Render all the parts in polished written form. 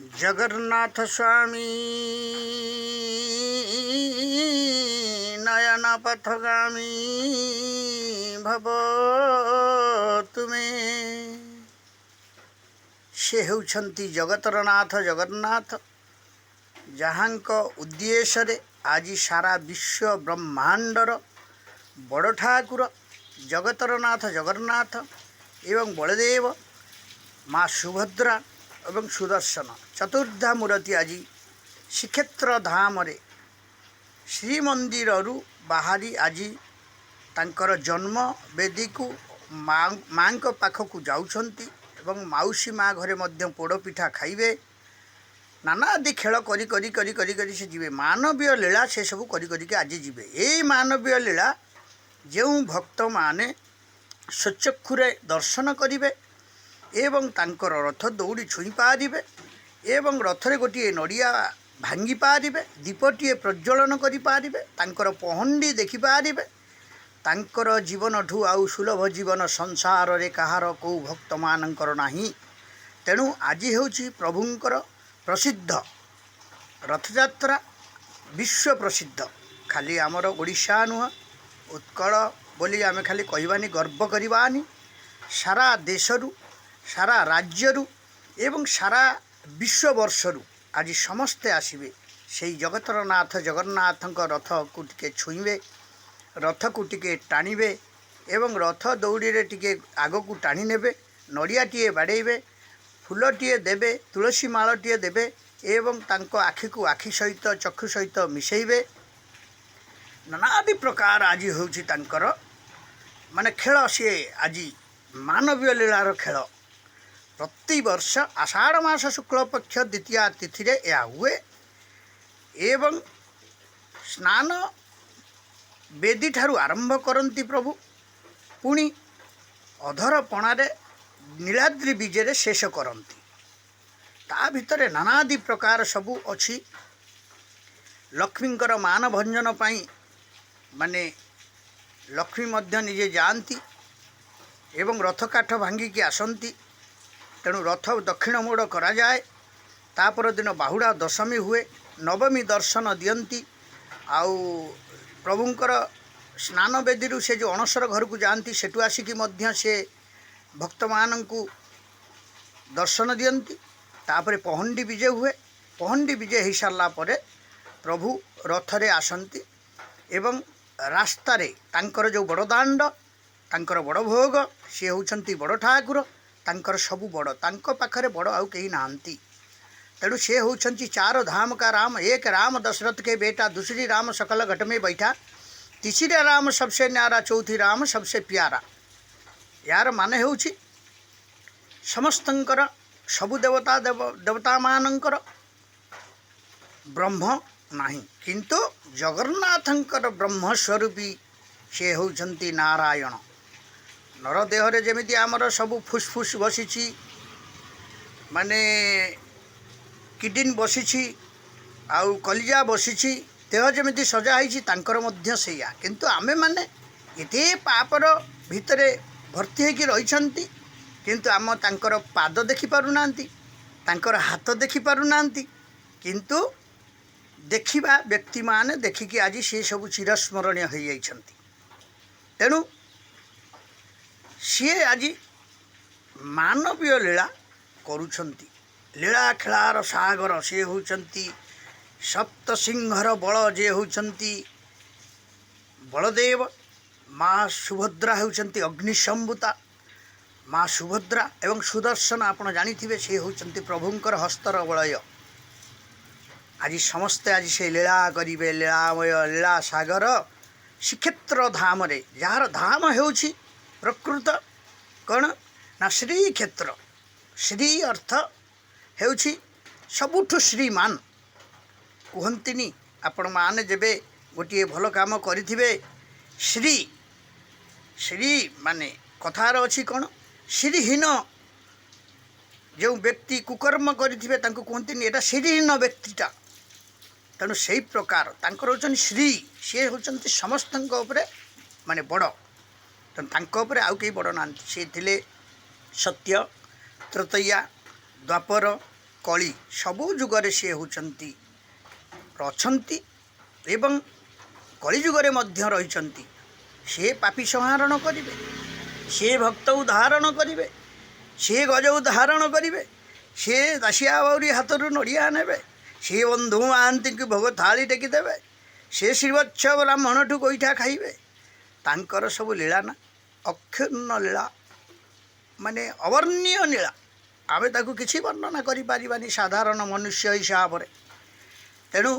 जगन्नाथ स्वामी नयन पथगामी भव तुमे। से होउछंती जगतर नाथ जगन्नाथ, जहाँक उद्देश्य आज सारा विश्व ब्रह्मांडर बड़ ठाकुर जगतर नाथ जगन्नाथ एवं बलदेव माँ सुभद्रा एवं सुदर्शन चतुर्धा मूर्ति आज श्रीक्षेत्र धाम श्रीमंदिर बाहरी आज तांकर जन्म वेदी को माँ पाखक जाउछंती एवं माउसी माँ घरे मध्य पोड़पिठा खाइबे। नानादि खेल करी करी करी करी करी से जीवे मानवीय लीला से सब करी करी के आज जीवे। यही मानवीय लीला जो भक्त माने स्वचक्षुरे दर्शन करिवे एवं तांकर रथ दौड़ी छुई पारिबे एवं रथरे गोटे नड़िया भांगी पारिबे, दीपटीए प्रज्वलन करि पारिबे, तांकर पहंडी देखि पारिबे। तांकर जीवन ठू आउ सुलभ जीवन संसार रे कहार को भक्त मानकर नाही। तेणु आज हेउछि प्रभुंकर प्रसिद्ध रथयात्रा, विश्व प्रसिद्ध। खाली आमर ओडिशा नुह उत्कल बोली आमे खाली कहबानी गर्व करवानी, सारा देशरू सारा राज्यरू एवं सारा विश्ववर्षरू आज समस्ते आसबे से जगतर नाथ जगन्नाथ रथ को टिके छुईबे, रथ को टिके टाणिबे एवं रथ दौड़ी रे टिके आग को टाणी नेबे, नड़ियाटीए बाड़ेबे, फूलटीए देबे, तुलसी मालटीए देबे एवं तांको आखि को आखि सहित चक्षु सहित मिसेइबे। नानादि प्रकार आज होउछि तांकर माने खेल। सी आज मानवीय लीलार खेल प्रति वर्ष आषाढ़ मास शुक्ल पक्ष द्वितीया तिथि रे या हुए एवं स्नान वेदी ठारू आरंभ करती प्रभु, पुणी अधर पणारे नीलाद्रि विजय शेष करती। ता भितरे नानादि प्रकार सबू अछि। लक्ष्मींकर मान भंजन पाई माने लक्ष्मी मध्य निजे जाती एवं रथ काठ भांगिकी आसती। तेणु रथ दक्षिण मोड़ करा जाए। तापर दिन बाहुड़ा दशमी हुए, नवमी दर्शन दियंती। आउ प्रभुंकर स्नान वेदी से जो अणसर घर को जाती सेठू आसिकी मध्य से भक्त मानंकु दर्शन दियंती। तापर पहंडी विजय हुए। पहंडी विजय हो सारा पर प्रभु रथरे आसंती एवं रास्तारे तांकर जो बड़दाण्ड तांकर बड़ भोग सी होउछंती बड़ ठाकुर, तांकर सबु बड़, तांको पाखरे बड़ आउ केही नाहंती। तेणु से होउछंती चार धाम का राम, एक राम दशरथ के बेटा, दूसरी राम सकल घट में बैठा, तीसरी राम सबसे न्यारा, चौथी राम सबसे प्यारा। यार माने होउछि समस्तंकर सबु देवता देवता मानंकर ब्रह्म नाही, किंतु जगन्नाथंकर ब्रह्मस्वरूपी से होउछंती नारायण। नरदेहरे जेमिति आमर सबु फुसफुस बसिछि, माने किडनी बसिछि आउ कलिजा बसिछि, देह जेमिति सजा होइछि तांकर मध्य सेया। किंतु आमे माने एते पापर भितरे भर्ती होइकि रहिछंती, किंतु आम तांकर पाद देखि पारुनांती, तांकर हाथ देखि पारुनांती। किंतु देखिबा व्यक्ति माने देखिकी आज से सब चिरस्मरणीय हो जाइछंती। तेणु सी आज मानवीय लीला करुछंती। लीला खेलार सागर से होउछंती सप्त सिंहर बल जे होउछंती बलदेव, माँ सुभद्रा होउछंती अग्निशंभुता। माँ सुभद्रा एवं सुदर्शन आपण जानिथिबे से होउछंती प्रभुंकर हस्तर बलय। आज समस्ते आज से लीला करिवे, लीलामय लीला सागर श्रीक्षेत्र धाम रे, जार धाम हेउछि प्रकृत कौन ना श्रीक्षेत्र। श्री अर्थ हेउछि सबुठु श्रीमान कहंतिनी। आपण माने जेबे गोटे भल काम करिथिबे, श्री श्री माने कथार अछि कौन श्रीहीन जो व्यक्ति कुकर्म करिथिबे तांको कहंतिनी एटा श्रीहीन व्यक्तिटा। तेणु से प्रकार तांकर होचन श्री, सी होचंती समस्तंक उपरे माने बड़। तेणु तांको उपरे आउ केही बड़ नांती। से थिले सत्य, तृतीया, द्वापर, କଳି ସବୁ ଯୁଗରେ ସିଏ ହେଉଛନ୍ତି ଅଛନ୍ତି ଏବଂ କଳିଯୁଗରେ ମଧ୍ୟ ରହିଛନ୍ତି। ସିଏ ପାପୀ ସଂହାରଣ କରିବେ, ସିଏ ଭକ୍ତ ଉଦ୍ଧାରଣ କରିବେ, ସିଏ ଗଜ ଉଦ୍ଧାରଣ କରିବେ, ସିଏ ଦାସିଆ ବାଉରୀ ହାତରୁ ନଡ଼ିଆ ନେବେ, ସିଏ ବନ୍ଧୁ ମହାନ୍ତିଙ୍କୁ ଭୋଗ ଥାଳି ଟେକିଦେବେ, ସିଏ ଶ୍ରୀବତ୍ସ ବ୍ରାହ୍ମଣଠୁ ଗୋଇଠା ଖାଇବେ। ତାଙ୍କର ସବୁ ଲୀଳା ନା ଅକ୍ଷୁର୍ଣ୍ଣ ଲୀଳା, ମାନେ ଅବର୍ଣ୍ଣୀୟ ଲୀଳା। ଆମେ ତାକୁ କିଛି ବର୍ଣ୍ଣନା କରିପାରିବାନି ସାଧାରଣ ମନୁଷ୍ୟ ହିସାବରେ। ତେଣୁ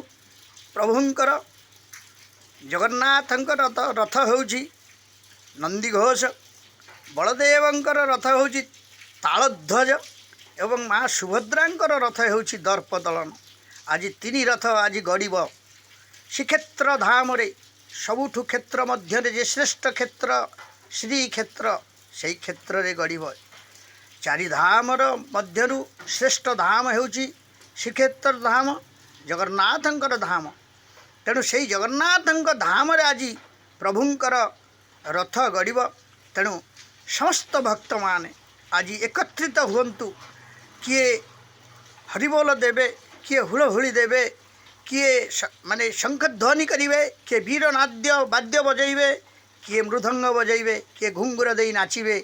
ପ୍ରଭୁଙ୍କର ଜଗନ୍ନାଥଙ୍କ ରଥ ହେଉଛି ନନ୍ଦିଘୋଷ, ବଳଦେବଙ୍କର ରଥ ହେଉଛି ତାଳଧ୍ୱଜ ଏବଂ ମା ସୁଭଦ୍ରାଙ୍କର ରଥ ହେଉଛି ଦର୍ପଦଳନ। ଆଜି ତିନି ରଥ ଆଜି ଗଡ଼ିବ ଶ୍ରୀକ୍ଷେତ୍ର ଧାମରେ। ସବୁଠୁ କ୍ଷେତ୍ର ମଧ୍ୟରେ ଯେ ଶ୍ରେଷ୍ଠ କ୍ଷେତ୍ର ଶ୍ରୀକ୍ଷେତ୍ର, ସେଇ କ୍ଷେତ୍ରରେ ଗଡ଼ିବ। ଚାରିଧାମର ମଧ୍ୟରୁ ଶ୍ରେଷ୍ଠ ଧାମ ହେଉଛି ଶ୍ରୀକ୍ଷେତ୍ର ଧାମ, ଜଗନ୍ନାଥଙ୍କର ଧାମ। ତେଣୁ ସେଇ ଜଗନ୍ନାଥଙ୍କ ଧାମରେ ଆଜି ପ୍ରଭୁଙ୍କର ରଥ ଗଡ଼ିବ। ତେଣୁ ସମସ୍ତ ଭକ୍ତମାନେ ଆଜି ଏକତ୍ରିତ ହୁଅନ୍ତୁ। କିଏ ହରିବୋଲ ଦେବେ, କିଏ ହୁଳହୁଳି ଦେବେ, କିଏ ମାନେ ଶଙ୍ଖଧ୍ୱନି କରିବେ, କିଏ ବୀରନାଦ୍ୟ ବାଦ୍ୟ ବଜାଇବେ, କିଏ ମୃଦଙ୍ଗ ବଜାଇବେ, କିଏ ଘୁଙ୍ଗୁର ଦେଇ ନାଚିବେ।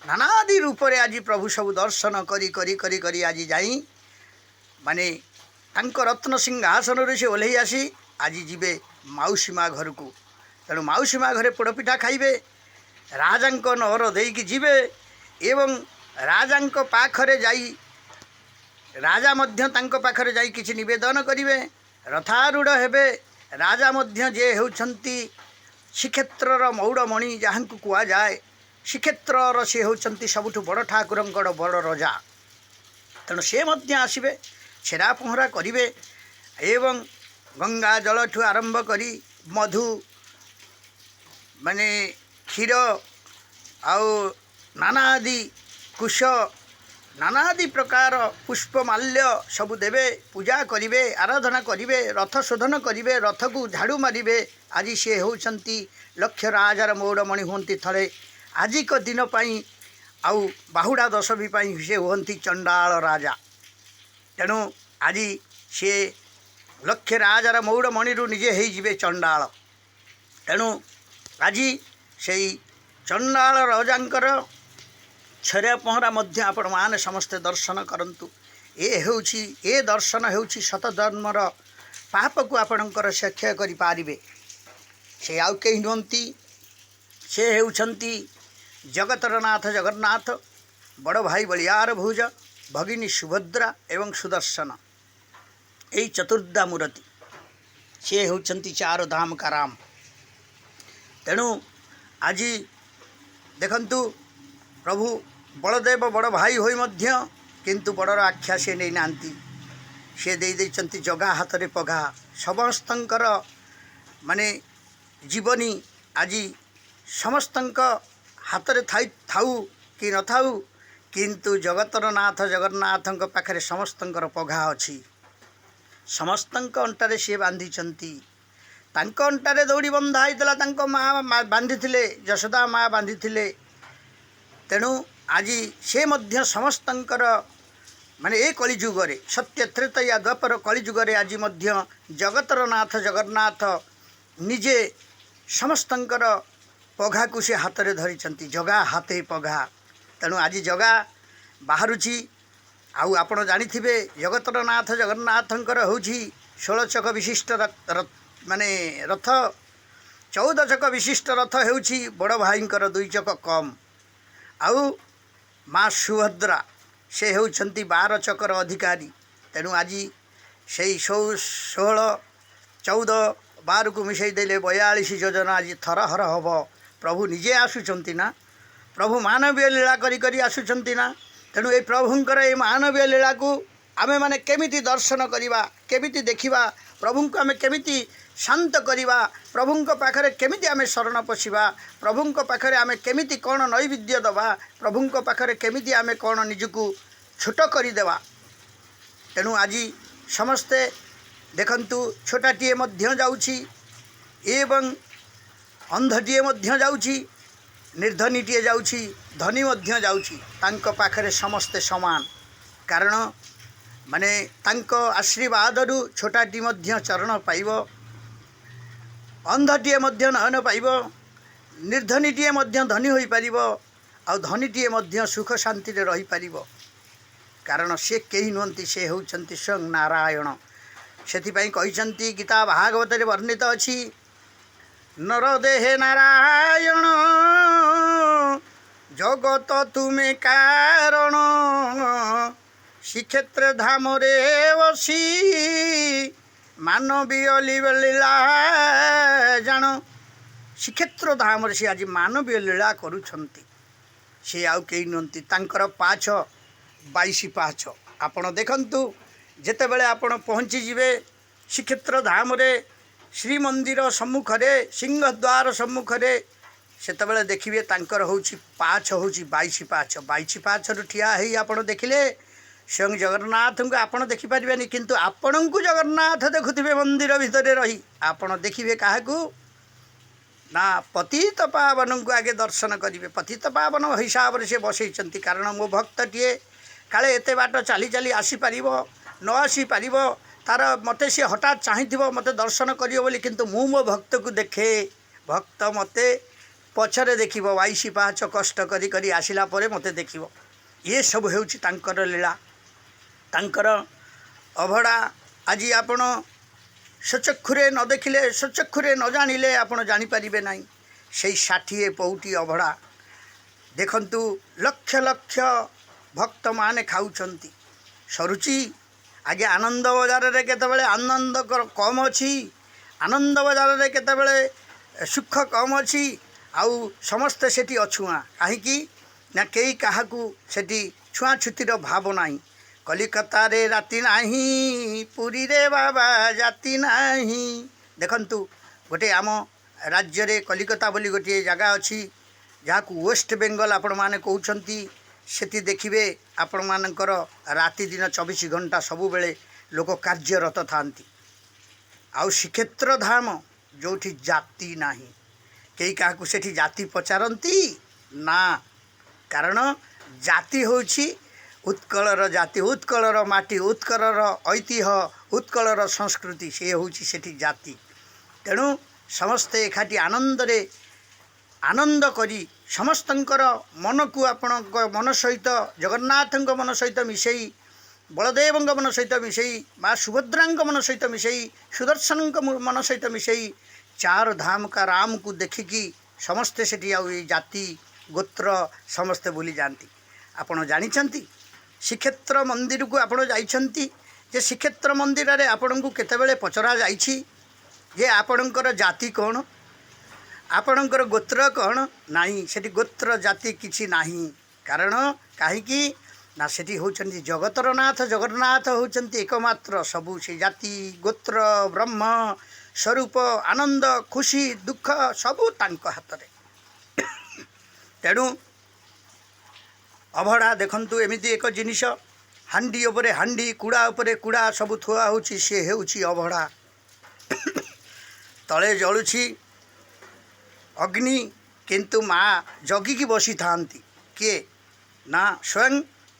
ନାନାଦି ରୂପରେ ଆଜି ପ୍ରଭୁ ସବୁ ଦର୍ଶନ କରି କରି କରି କରି ଆଜି ଯାଇ ମାନେ ତାଙ୍କ ରତ୍ନ ସିଂହାସନରୁ ସେ ଓହ୍ଲେଇ ଆସି ଆଜି ଯିବେ ମାଉସୀ ମା ଘରକୁ। ତେଣୁ ମାଉସୀ ମା ଘରେ ପୋଡ଼ପିଠା ଖାଇବେ, ରାଜାଙ୍କ ନଅର ଦେଇକି ଯିବେ ଏବଂ ରାଜାଙ୍କ ପାଖରେ ଯାଇ ରାଜା ମଧ୍ୟ ତାଙ୍କ ପାଖରେ ଯାଇ କିଛି ନିବେଦନ କରିବେ, ରଥାରୂଢ଼ ହେବେ। ରାଜା ମଧ୍ୟ ଯିଏ ହେଉଛନ୍ତି ଶ୍ରୀକ୍ଷେତ୍ରର ମଉଡ଼ମଣି ଯାହାଙ୍କୁ କୁହାଯାଏ, ଶ୍ରୀକ୍ଷେତ୍ରର ସେ ହେଉଛନ୍ତି ସବୁଠୁ ବଡ଼ ଠାକୁରଙ୍କର ବଡ଼ ରଜା। ତେଣୁ ସେ ମଧ୍ୟ ଆସିବେ, ଛେରା ପହଁରା କରିବେ ଏବଂ ଗଙ୍ଗା ଜଳଠୁ ଆରମ୍ଭ କରି ମଧୁ ମାନେ କ୍ଷୀର ଆଉ ନାନାଦି କୁଶ ନାନାଦି ପ୍ରକାର ପୁଷ୍ପମାଲ୍ୟ ସବୁ ଦେବେ, ପୂଜା କରିବେ, ଆରାଧନା କରିବେ, ରଥ ଶୋଧନ କରିବେ, ରଥକୁ ଝାଡ଼ୁ ମାରିବେ। ଆଜି ସେ ହେଉଛନ୍ତି ଲକ୍ଷ ରାଜାର ମଉଡ଼ମଣି ହୁଅନ୍ତି ଥରେ ଆଜିକ ଦିନ ପାଇଁ, ଆଉ ବାହୁଡ଼ା ଦଶମୀ ପାଇଁ ସେ ହୁଅନ୍ତି ଚଣ୍ଡାଳ ରାଜା। ତେଣୁ ଆଜି ସେ ଲକ୍ଷ ରାଜାର ମଉଡ଼ମଣିରୁ ନିଜେ ହେଇଯିବେ ଚଣ୍ଡାଳ। ତେଣୁ ଆଜି ସେଇ ଚଣ୍ଡାଳ ରାଜାଙ୍କର ଛେରା ପହଁରା ମଧ୍ୟ ଆପଣମାନେ ସମସ୍ତେ ଦର୍ଶନ କରନ୍ତୁ। ଏ ଦର୍ଶନ ହେଉଛି ଶତଜନ୍ମର ପାପକୁ ଆପଣଙ୍କର ସେ କ୍ଷୟ କରିପାରିବେ। ସେ ଆଉ କେହି ନୁହନ୍ତି, ସେ ହେଉଛନ୍ତି ଜଗତର ନାଥ ଜଗନ୍ନାଥ, ବଡ଼ ଭାଇ ବଳିୟାର ଭୁଜ, ଭଗିନୀ ସୁଭଦ୍ରା ଏବଂ ସୁଦର୍ଶନ, ଏଇ ଚତୁର୍ଦ୍ଧା ମୂରତି। ସେ ହେଉଛନ୍ତି ଚାର ଧାମ କା ରାମ। ତେଣୁ ଆଜି ଦେଖନ୍ତୁ ପ୍ରଭୁ ବଳଦେବ ବଡ଼ ଭାଇ ହୋଇ ମଧ୍ୟ କିନ୍ତୁ ବଡ଼ର ଆଖ୍ୟା ସେ ନେଇନାହାନ୍ତି। ସେ ଦେଇଛନ୍ତି ଜଗା ହାତରେ ପଘା। ସମସ୍ତଙ୍କର ମାନେ ଜୀବନୀ ଆଜି ସମସ୍ତଙ୍କ ହାତରେ ଥାଉ କି ନଥାଉ, କିନ୍ତୁ ଜଗତର ନାଥ ଜଗନ୍ନାଥଙ୍କ ପାଖରେ ସମସ୍ତଙ୍କର ପଘା ଅଛି। ସମସ୍ତଙ୍କ ଅଣ୍ଟାରେ ସିଏ ବାନ୍ଧିଛନ୍ତି। ତାଙ୍କ ଅଣ୍ଟାରେ ଦୌଡ଼ି ବନ୍ଧା ହେଇଥିଲା, ତାଙ୍କ ମା ବାନ୍ଧିଥିଲେ, ଯଶୋଦା ମା ବାନ୍ଧିଥିଲେ। ତେଣୁ ଆଜି ସେ ମଧ୍ୟ ସମସ୍ତଙ୍କର ମାନେ ଏ କଳିଯୁଗରେ ସତ୍ୟ ତ୍ରେତୟା ଦ୍ୱାପର କଳିଯୁଗରେ ଆଜି ମଧ୍ୟ ଜଗତର ନାଥ ଜଗନ୍ନାଥ ନିଜେ ସମସ୍ତଙ୍କର ପଘାକୁ ସେ ହାତରେ ଧରିଛନ୍ତି, ଜଗା ହାତେ ପଘା। ତେଣୁ ଆଜି ଜଗା ବାହାରୁଛି। ଆଉ ଆପଣ ଜାଣିଥିବେ ଜଗତର ନାଥ ଜଗନ୍ନାଥଙ୍କର ହେଉଛି 16 ଚକ ବିଶିଷ୍ଟ ମାନେ ରଥ, 14 ଚକ ବିଶିଷ୍ଟ ରଥ ହେଉଛି ବଡ଼ ଭାଇଙ୍କର 2 ଚକ କମ୍। ଆଉ ମା ସୁଭଦ୍ରା ସେ ହେଉଛନ୍ତି 12 ଚକର ଅଧିକାରୀ। ତେଣୁ ଆଜି ସେଇ 16, 14, 12କୁ ମିଶାଇ ଦେଲେ 42 ଯୋଜନା ଆଜି ଥରହର ହେବ। ପ୍ରଭୁ ନିଜେ ଆସୁଛନ୍ତି ନା, ପ୍ରଭୁ ମାନବୀୟ ଲୀଳା କରି କରି ଆସୁଛନ୍ତି ନା। ତେଣୁ ଏ ପ୍ରଭୁଙ୍କର ଏ ମାନବୀୟ ଲୀଳାକୁ ଆମେମାନେ କେମିତି ଦର୍ଶନ କରିବା, କେମିତି ଦେଖିବା, ପ୍ରଭୁଙ୍କୁ ଆମେ କେମିତି ଶାନ୍ତ କରିବା, ପ୍ରଭୁଙ୍କ ପାଖରେ କେମିତି ଆମେ ଶରଣ ପଶିବା, ପ୍ରଭୁଙ୍କ ପାଖରେ ଆମେ କେମିତି କ'ଣ ନୈବେଦ୍ୟ ଦେବା, ପ୍ରଭୁଙ୍କ ପାଖରେ କେମିତି ଆମେ କ'ଣ ନିଜକୁ ଛୋଟ କରିଦେବା। ତେଣୁ ଆଜି ସମସ୍ତେ ଦେଖନ୍ତୁ, ଛୋଟାଟିଏ ମଧ୍ୟ ଯାଉଛି ଏବଂ ଅନ୍ଧଟିଏ ମଧ୍ୟ ଯାଉଛି, ନିର୍ଧନୀଟିଏ ଯାଉଛି, ଧନୀ ମଧ୍ୟ ଯାଉଛି। ତାଙ୍କ ପାଖରେ ସମସ୍ତେ ସମାନ। କାରଣ ମାନେ ତାଙ୍କ ଆଶୀର୍ବାଦରୁ ଛୋଟାଟି ମଧ୍ୟ ଚରଣ ପାଇବ, ଅନ୍ଧଟିଏ ମଧ୍ୟ ନୟନ ପାଇବ, ନିର୍ଦ୍ଧନୀଟିଏ ମଧ୍ୟ ଧନୀ ହୋଇପାରିବ, ଆଉ ଧନୀଟିଏ ମଧ୍ୟ ସୁଖ ଶାନ୍ତିରେ ରହିପାରିବ। କାରଣ ସେ କେହି ନୁହନ୍ତି, ସେ ହେଉଛନ୍ତି ସ୍ୱୟଂ ନାରାୟଣ। ସେଥିପାଇଁ କହିଛନ୍ତି ଗୀତା ଭାଗବତରେ ବର୍ଣ୍ଣିତ ଅଛି, ନର ଦେହେ ନାରାୟଣ ଜଗତ ତୁମେ କାରଣ, ଶ୍ରୀକ୍ଷେତ୍ର ଧାମରେ ବସି ମାନବୀୟ ଲୀଳା ଜାଣ। ଶ୍ରୀକ୍ଷେତ୍ର ଧାମରେ ସେ ଆଜି ମାନବୀୟ ଲୀଳା କରୁଛନ୍ତି। ସେ ଆଉ କେହି ନୁହନ୍ତି, ତାଙ୍କର ପାହାଚ 22 ପାହାଚ। ଆପଣ ଦେଖନ୍ତୁ, ଯେତେବେଳେ ଆପଣ ପହଞ୍ଚିଯିବେ ଶ୍ରୀକ୍ଷେତ୍ର ଧାମରେ, ଶ୍ରୀମନ୍ଦିର ସମ୍ମୁଖରେ, ସିଂହଦ୍ୱାର ସମ୍ମୁଖରେ, ସେତେବେଳେ ଦେଖିବେ ତାଙ୍କର ହେଉଛି ପାହାଚ ହେଉଛି 22 ପାହାଚ। 22 ପାହାଚରୁ ଠିଆ ହେଇ ଆପଣ ଦେଖିଲେ ସ୍ୱୟଂ ଜଗନ୍ନାଥଙ୍କୁ ଆପଣ ଦେଖିପାରିବେନି, କିନ୍ତୁ ଆପଣଙ୍କୁ ଜଗନ୍ନାଥ ଦେଖୁଥିବେ ମନ୍ଦିର ଭିତରେ ରହି। ଆପଣ ଦେଖିବେ କାହାକୁ ନା ପତିତ ପାବନଙ୍କୁ ଆଗେ ଦର୍ଶନ କରିବେ। ପତିତ ପାବନ ହିସାବରେ ସେ ବସେଇଛନ୍ତି, କାରଣ ମୋ ଭକ୍ତଟିଏ କାଳେ ଏତେ ବାଟ ଚାଲି ଚାଲି ଆସିପାରିବ ନ ଆସିପାରିବ, ତାର ମୋତେ ସେ ହଠାତ୍ ଚାହିଁଥିବ ମୋତେ ଦର୍ଶନ କରିବ ବୋଲି, କିନ୍ତୁ ମୁଁ ମୋ ଭକ୍ତକୁ ଦେଖେ, ଭକ୍ତ ମୋତେ ପଛରେ ଦେଖିବ, 22 ପାହାଚ କଷ୍ଟ କରି କରି ଆସିଲା ପରେ ମୋତେ ଦେଖିବ। ଏସବୁ ହେଉଛି ତାଙ୍କର ଲୀଳା, ତାଙ୍କର ଅଭଡ଼ା। ଆଜି ଆପଣ ସ୍ୱଚକ୍ଷୁରେ ନ ଦେଖିଲେ, ସ୍ୱଚକ୍ଷୁରେ ନ ଜାଣିଲେ ଆପଣ ଜାଣିପାରିବେ ନାହିଁ। ସେଇ 60 ପଉଟି ଅଭଡ଼ା ଦେଖନ୍ତୁ, ଲକ୍ଷ ଲକ୍ଷ ଭକ୍ତମାନେ ଖାଉଛନ୍ତି। ସରୁଚି ଆଗେ ଆନନ୍ଦ ବଜାରରେ କେତେବେଳେ ଆନନ୍ଦ କମ୍ ଅଛି, ଆନନ୍ଦ ବଜାରରେ କେତେବେଳେ ସୁଖ କମ୍ ଅଛି, ଆଉ ସମସ୍ତେ ସେଠି ଅଛୁଆଁ। କାହିଁକି ନା କେହି କାହାକୁ ସେଠି ଛୁଆଁଛୁତିର ଭାବ ନାହିଁ। କଲିକତାରେ ରାତି ନାହିଁ, ପୁରୀରେ ବାବା ଜାତି ନାହିଁ। ଦେଖନ୍ତୁ, ଗୋଟେ ଆମ ରାଜ୍ୟରେ କଲିକତା ବୋଲି ଗୋଟିଏ ଜାଗା ଅଛି, ଯାହାକୁ ୱେଷ୍ଟ ବେଙ୍ଗଲ ଆପଣମାନେ କହୁଛନ୍ତି। ସେଠି ଦେଖିବେ ଆପଣମାନଙ୍କର ରାତି ଦିନ 24 ଘଣ୍ଟା ସବୁବେଳେ ଲୋକ କାର୍ଯ୍ୟରତ ଥାନ୍ତି। ଆଉ ଶ୍ରୀକ୍ଷେତ୍ର ଧାମ ଯେଉଁଠି ଜାତି ନାହିଁ, କେହି କାହାକୁ ସେଠି ଜାତି ପଚାରନ୍ତି ନା। କାରଣ ଜାତି ହେଉଛି ଉତ୍କଳର ଜାତି, ଉତ୍କଳର ମାଟି, ଉତ୍କଳର ଐତିହ୍ୟ, ଉତ୍କଳର ସଂସ୍କୃତି, ସେ ହେଉଛି ସେଠି ଜାତି। ତେଣୁ ସମସ୍ତେ ଏକାଠି ଆନନ୍ଦରେ ଆନନ୍ଦ କରି ସମସ୍ତଙ୍କର ମନକୁ ଆପଣଙ୍କ ମନ ସହିତ, ଜଗନ୍ନାଥଙ୍କ ମନ ସହିତ ମିଶାଇ, ବଳଦେବଙ୍କ ମନ ସହିତ ମିଶାଇ, ମା ସୁଭଦ୍ରାଙ୍କ ମନ ସହିତ ମିଶାଇ, ସୁଦର୍ଶନଙ୍କ ମନ ସହିତ ମିଶାଇ, 4 ଧାମ କା ରାମକୁ ଦେଖିକି ସମସ୍ତେ ସେଠି ଆଉ ଏଇ ଜାତି ଗୋତ୍ର ସମସ୍ତେ ଭୁଲି ଯାଆନ୍ତି। ଆପଣ ଜାଣିଛନ୍ତି ଶ୍ରୀକ୍ଷେତ୍ର ମନ୍ଦିରକୁ ଆପଣ ଯାଇଛନ୍ତି, ଯେ ଶ୍ରୀକ୍ଷେତ୍ର ମନ୍ଦିରରେ ଆପଣଙ୍କୁ କେତେବେଳେ ପଚରା ଯାଇଛି ଯେ ଆପଣଙ୍କର ଜାତି କ'ଣ, ଆପଣଙ୍କର ଗୋତ୍ର କ'ଣ? ନାହିଁ, ସେଠି ଗୋତ୍ର ଜାତି କିଛି ନାହିଁ। କାରଣ କାହିଁକି ନା ସେଠି ହେଉଛନ୍ତି ଜଗତର ନାଥ, ଜଗନ୍ନାଥ ହେଉଛନ୍ତି ଏକମାତ୍ର ସବୁ। ସେ ଜାତି ଗୋତ୍ର ବ୍ରହ୍ମ ସ୍ୱରୂପ, ଆନନ୍ଦ ଖୁସି ଦୁଃଖ ସବୁ ତାଙ୍କ ହାତରେ। ତେଣୁ ଅଭଡ଼ା ଦେଖନ୍ତୁ ଏମିତି ଏକ ଜିନିଷ, ହାଣ୍ଡି ଉପରେ ହାଣ୍ଡି, କୁଡ଼ା ଉପରେ କୁଡ଼ା ସବୁ ଥୁଆ ହେଉଛି, ସେ ହେଉଛି ଅଭଡ଼ା। ତଳେ ଜଳୁଛି ଅଗ୍ନି, କିନ୍ତୁ ମା ଜଗିକି ବସିଥାନ୍ତି। କିଏ ନା ସ୍ୱୟଂ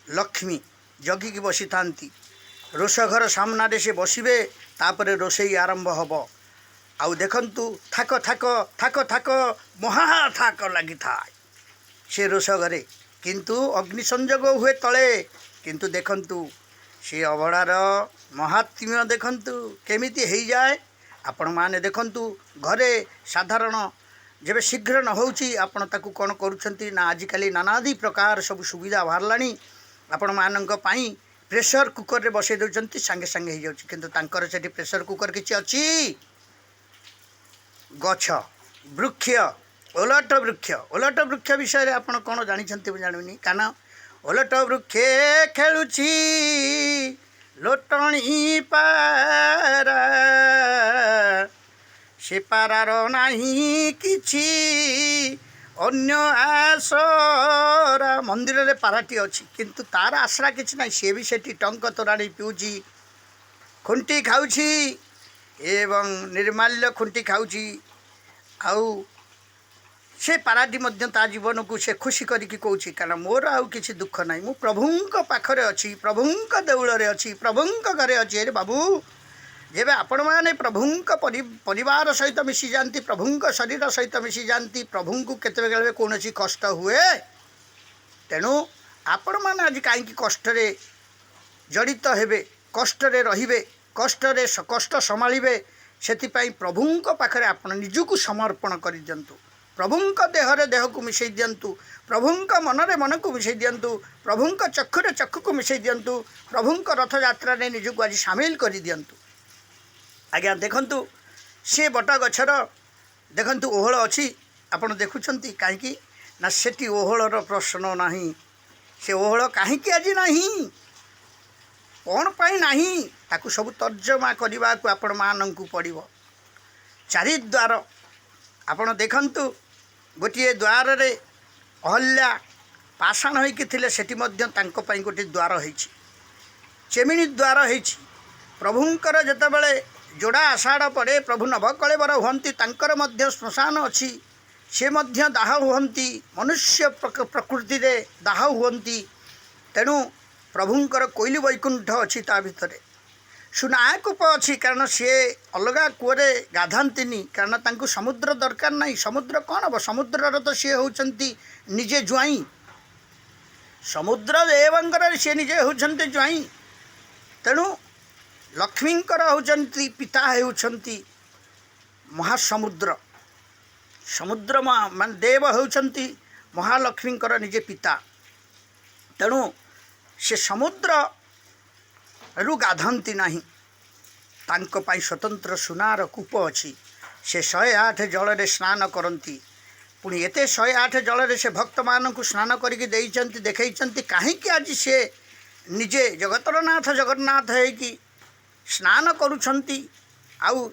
ଲକ୍ଷ୍ମୀ ଜଗିକି ବସିଥାନ୍ତି। ରୋଷଘର ସାମ୍ନାରେ ସେ ବସିବେ, ତାପରେ ରୋଷେଇ ଆରମ୍ଭ ହେବ। ଆଉ ଦେଖନ୍ତୁ ଥାକ ଥାକ ଥାକ ଥାକ ମହାଥାକ ଲାଗିଥାଏ ସେ ରୋଷଘରେ, କିନ୍ତୁ ଅଗ୍ନି ସଂଯୋଗ ହୁଏ ତଳେ। କିନ୍ତୁ ଦେଖନ୍ତୁ ସେ ଅଭଡ଼ାର ମହାତ୍ମ୍ୟ ଦେଖନ୍ତୁ କେମିତି ହେଇଯାଏ। ଆପଣମାନେ ଦେଖନ୍ତୁ, ଘରେ ସାଧାରଣ ଯେବେ ଶୀଘ୍ର ନ ହେଉଛି ଆପଣ ତାକୁ କ'ଣ କରୁଛନ୍ତି ନା, ଆଜିକାଲି ନାନାଦି ପ୍ରକାର ସବୁ ସୁବିଧା ବାହାରିଲାଣି। ଆପଣମାନଙ୍କ ପାଇଁ ପ୍ରେସର କୁକରରେ ବସାଇ ଦେଉଛନ୍ତି, ସାଙ୍ଗେ ସାଙ୍ଗେ ହେଇଯାଉଛି। କିନ୍ତୁ ତାଙ୍କର ସେଠି ପ୍ରେସର କୁକର କିଛି ଅଛି? ଗଛ ବୃକ୍ଷ, ଓଲଟ ବୃକ୍ଷ। ଓଲଟ ବୃକ୍ଷ ବିଷୟରେ ଆପଣ କ'ଣ ଜାଣିଛନ୍ତି ମୁଁ ଜାଣିବିନି। କାରଣ ଓଲଟ ବୃକ୍ଷେ ଖେଳୁଛି ଲୋଟଣି ପାରା, ସେ ପାରାର ନାହିଁ କିଛି ଅନ୍ୟ ଆସରା। ମନ୍ଦିରରେ ପାରାଟି ଅଛି, କିନ୍ତୁ ତାର ଆଶ୍ରା କିଛି ନାହିଁ। ସିଏ ବି ସେଠି ଟଙ୍କ ତୋରାଣି ପିଉଛି, ଖୁଣ୍ଟି ଖାଉଛି ଏବଂ ନିର୍ମାଲ୍ୟ ଖୁଣ୍ଟି ଖାଉଛି। ଆଉ से पाराटी ता जीवन को से खुशी करिकी कहूँ कारण मोर आउ किसी दुख ना मु प्रभुंक पाखरे अच्छी प्रभुंक देउल अच्छी प्रभुंक घरे अच्छी अरे बाबू जेबे आपण मैंने प्रभुंक परिवार सहित मिसी जाती प्रभुंक शरीर सहित मिसी जाती प्रभु को केते कौन कष्ट हुए तेणु आपण मैंने आज कहीं कष्ट जड़ित हेबे कष्ट रे कष्ट संभाळिबे सेतिपाई प्रभुंक पाखरे आपण निजକୁ समर्पण कर दियंतु प्रभुंक देहरे देह को मिसई दियंतु प्रभुंक मनरे मन को मिसई दियंतु प्रभुंक चक्षुरे चक्षु को मिसई दियंतु प्रभुंक रथ यात्रा ने निजକୁ आज सामिल कर दियंतु आज्ञा देखंतु से बट गछर देखंतु ओहळ अछि आपण देखुछंती काहेकि ना सेठी ओहळर प्रश्न नाही से ओहळ काहेकि आज नाही कौन पाई नाही ताकू सब तर्जमा करने को आपण मानू पड़ो चारिद्वार आपण देखंतु गोटे द्वार रे अहल्या पाषाण होइकिथिले सेठी मध्य तांको पई गोटे द्वार होइछि चेमिनी द्वार होइछि प्रभुंकर जेतेबेले जोड़ा आषाढ़ पड़े प्रभु नवकलेवर हुंती तांकर मध्य श्मशान अच्छी से मध्य दाह हुंती मनुष्य प्रकृति रे दाह हुंती तेणु प्रभुंकर कोइली वैकुंठ अच्छी ता भितर सुनाकूप अच्छी कारण सी अलगा कूरे गाधांतिनी कारण तांकु समुद्र दरकार नहीं समुद्र कौन हम समुद्र तो सी होउचंती निजे ज्वाई समुद्र देवंकर सी निजे होउचंती ज्वाई तेणु लक्ष्मींकर होउचंती पिता होउचंती महासमुद्र समुद्र मान देव होउचंती महालक्ष्मींकर निजे पिता तेणु से समुद्र रु गाधंती नहीं तांको पाई स्वतंत्र सुनार कूप अच्छी से 108 जल रे स्नान करती पुणी एते 108 जल रे से भक्त मान को स्नान करके देखई कहीं आज से निजे जगतर नाथ जगन्नाथ है कि स्नान करुछंती आउ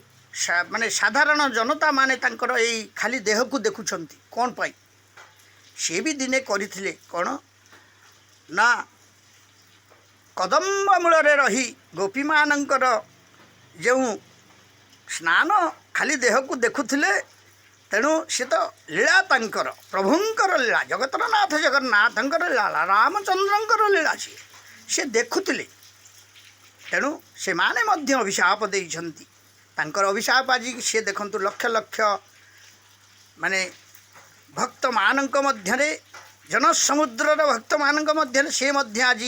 माने साधारण जनता माने तांकर एई खाली देह को देखुछंती कौन पाई से भी दिने करथिले कौन ना कदम्ब मूल रही गोपी मानकर जो स्नान खाली देह को देखुले तेणु सी तो लीला तांकर प्रभुंकर लीला जगतर नाथ जगन्नाथंकर लीला रामचंद्रंकर लीला सी देखुले तेणु से माने मध्य अभिशाप देइछंती तांकर अभिशाप आज सी देखंतु लक्ष लक्ष माने भक्त मानक मध्यरे जनसमुद्र भक्त मानक मध्यरे से मध्य आज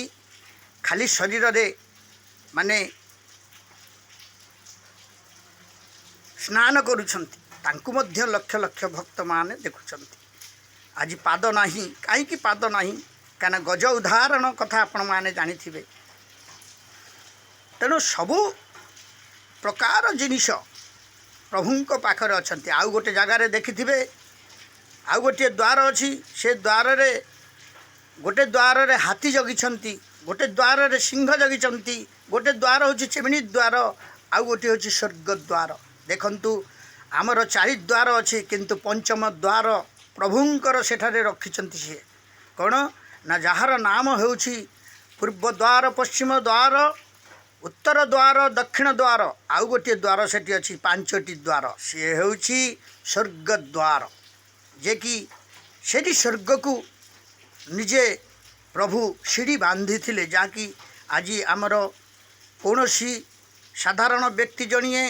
खाली शरीर रे माने स्नान करुछंती तांकु मध्य लक्ष लक्ष भक्त माने देखुछंती आज पाद नाही काईकि पाद नाही काना गज उदाहरण कथा आपण माने जानिथिबे तेणु सबु प्रकार जिनिष प्रभुंक पाखरे अछंती आउ गोटे जगार देखिथिबे आउ गोटे द्वार अछि से द्वार रे गोटे द्वार रे हाथी जगिछंती गोटे द्वार रे सिंह जगिछंती गोटे द्वार होछि चेमिनी द्वार आउ गोटे होछि स्वर्ग द्वार देखंतु आमर 4 द्वार अछि किंतु पंचम द्वार प्रभुंकर सेठारे रखिछंती से कोन ना जहार नाम होछि पूर्व द्वार पश्चिम द्वार उत्तर द्वार दक्षिण द्वार आउ गोटे द्वार सेठी अछि 5टी द्वार से होछि स्वर्ग द्वार जे कि सेठी स्वर्ग को निजे प्रभु सीढ़ी बांधी थिले जाकि आज आमर कौनसी साधारण व्यक्ति जणिए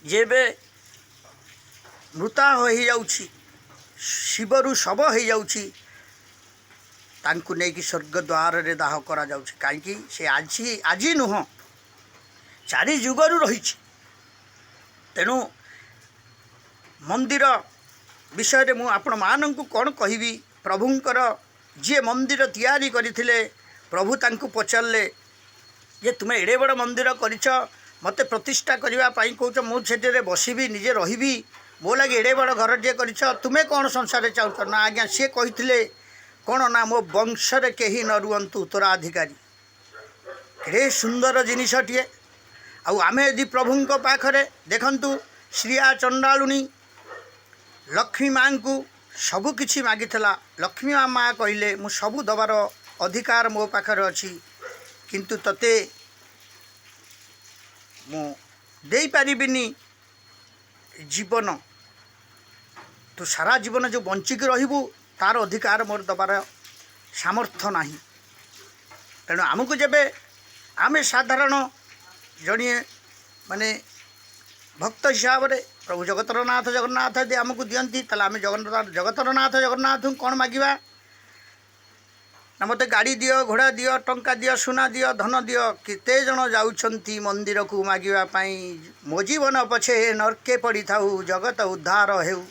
जेबे मृता हो जाउछि शिवरु शव हो जाउछि तांकु नेकी स्वर्ग द्वार रे दाह करा जाउछि काहेकि से आज नुह 4 जुगरु रहिछि तेणु मंदिर विषय रे मु आपण माननकु कोन कहिबी प्रभुंकर जी मंदिर तैयारी करथिले प्रभु तांकु पचारले जे तुमे एडे बड़ मंदिर करिछ मते प्रतिष्ठा करिवा पाई कहूछ मु सेठे बसिबी निजे रहिबी मो लगे एडे बड़ घर जे करिछ तुमे कौन संसार चाहूछ ना आज्ञा सी कहिथिले कौन ना मो वंश रे केही न रुअंतु उत्तराधिकारी केड़े सुंदर जिनिसटिए आउ आमे यदि प्रभुंक पाखरे देखंतु श्रिया चंडालुनी लक्ष्मी माँ को सबु किछि मागिथला लक्ष्मी माँ कहले मु सबु दबार अधिकार मो पाखरे अछि किंतु तते मु देई परिबिनी जीवन तू सारा जीवन जो बंचिक रहिबु तार अधिकार मोर दबार सामर्थ्य नाही। तेणु आमको जेबे आमे साधारण जड़िए माने भक्त हिसाब से प्रभु जगतरनाथ जगन्नाथ यदि आमको दियंती ताले आमे जगतरनाथ जगन्नाथ कौन मागिबा ना मते गाड़ी दियो घोड़ा दियो टंका दियो सुना दियो धन दियो केते जन जाउछंती मंदिर को मागिबा पाई मो जीवन पछे नरके पड़ी थाउ जगत उद्धार हेउ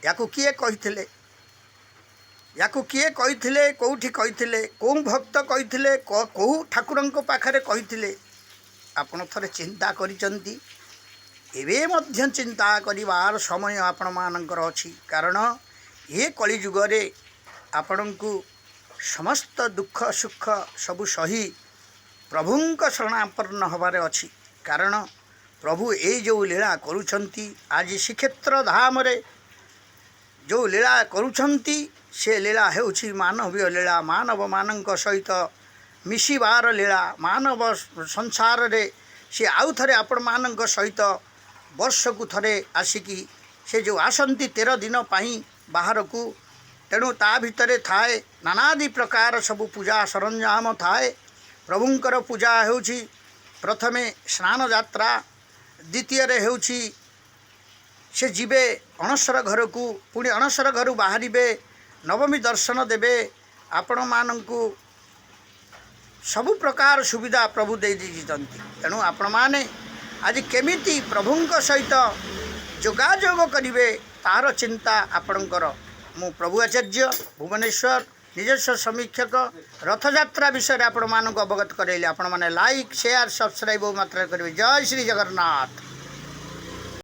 याकू किए कहिथिले याकू किए कहिथिले कोठी कहिथिले को भक्त कहिथिले को ठाकुरंको पाखरे कहिथिले आपण थरे चिंता करिचंती एवं मध्य चिंता करिवार समय आपण मानकर अछि कारण ये कली जुगरे आपण को समस्त दुख सुख सबु सही प्रभुंक शरणापन्न हबारे अछि कारण प्रभु ए जो लीला करुछंती आज श्रीक्षेत्र धाम रे जो लीला करुछंती से लीला हेउछि मानवीय लीला मानव मानक सहित मिशिबार लीला मानव संसार रे से आउ थरे आपण मानक सहित वर्ष को थरे आसिकी से जो आसंती 13 दिन पाई बाहर को तेणु ता भितरे थाए नानादि प्रकार सबु पूजा सरंजाम थाए प्रभुंकर पूजा हेउछि प्रथमे स्नान यात्रा द्वितीय रे हेउछि से जीवे अणसर घर को पुणी अणसर घर बाहर नवमी दर्शन देवे आपण मानू सबु प्रकार सुविधा प्रभु दे दीजिए तेणु आपण माने आज केमिति प्रभुंक सहित जोगाजोग करिवे तार चिंता आपणकर मु प्रभु आचार्य भुवनेश्वर निजस्व समीक्षक रथयात्रा विषय आपण मानक अवगत करैले आपण माने लाइक शेयर सब्सक्राइब मात्रा करेंगे। जय श्री जगन्नाथ।